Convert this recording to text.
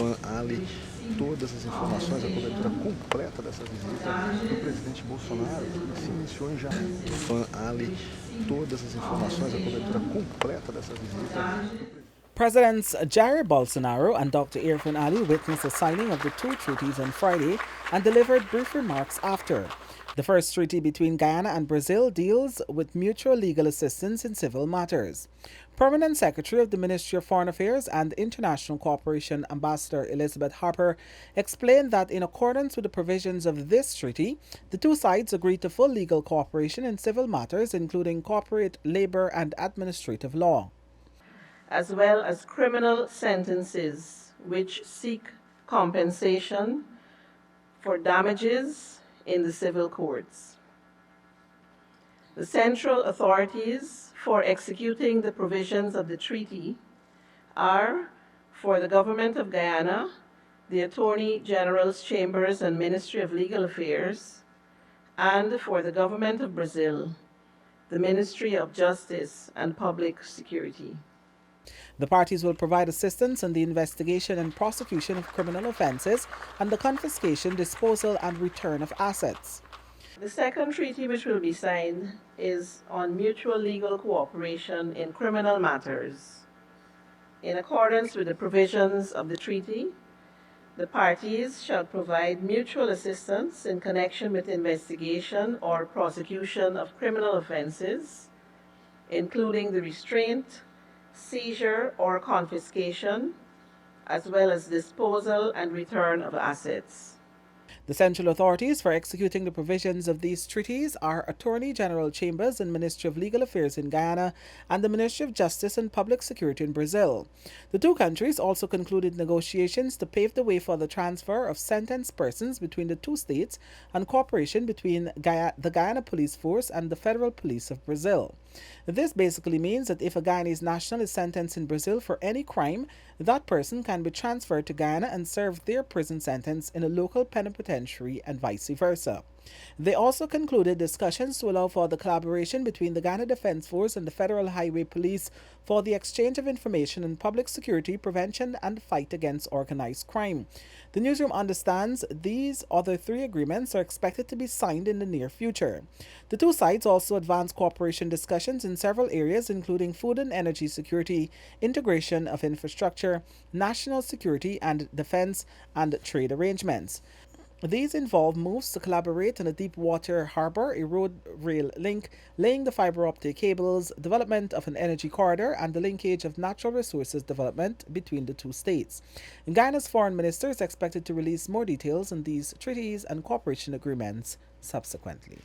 Fan Ali todas as informações, a cobertura completa dessa visita do presidente Bolsonaro, que se iniciou em janeiro. Fan Ali todas as informações, a cobertura completa dessa visita. Presidents Jair Bolsonaro and Dr. Irfan Ali witnessed the signing of the two treaties on Friday and delivered brief remarks after. The first treaty between Guyana and Brazil deals with mutual legal assistance in civil matters. Permanent Secretary of the Ministry of Foreign Affairs and International Cooperation Ambassador Elizabeth Harper explained that in accordance with the provisions of this treaty, the two sides agreed to full legal cooperation in civil matters including corporate, labor and administrative law, as well as criminal sentences which seek compensation for damages in the civil courts. The central authorities for executing the provisions of the treaty are, for the Government of Guyana, the Attorney General's Chambers and Ministry of Legal Affairs, and for the Government of Brazil, the Ministry of Justice and Public Security. The parties will provide assistance in the investigation and prosecution of criminal offences and the confiscation, disposal and return of assets. The second treaty which will be signed is on mutual legal cooperation in criminal matters. In accordance with the provisions of the treaty, the parties shall provide mutual assistance in connection with investigation or prosecution of criminal offences, including the restraint, seizure or confiscation, as well as disposal and return of assets. The central authorities for executing the provisions of these treaties are Attorney General Chambers and Ministry of Legal Affairs in Guyana and the Ministry of Justice and Public Security in Brazil. The two countries also concluded negotiations to pave the way for the transfer of sentenced persons between the two states and cooperation between the Guyana Police Force and the Federal Police of Brazil. This basically means that if a Guyanese national is sentenced in Brazil for any crime, that person can be transferred to Guyana and serve their prison sentence in a local penitentiary and vice versa. They also concluded discussions to allow for the collaboration between the Guyana Defence Force and the Federal Highway Police for the exchange of information on public security, prevention and fight against organized crime. The newsroom understands these other three agreements are expected to be signed in the near future. The two sides also advanced cooperation discussions in several areas including food and energy security, integration of infrastructure, national security and defense, and trade arrangements. These involve moves to collaborate on a deep water harbour, a road rail link, laying the fibre optic cables, development of an energy corridor, and the linkage of natural resources development between the two states. Guyana's foreign minister is expected to release more details on these treaties and cooperation agreements subsequently.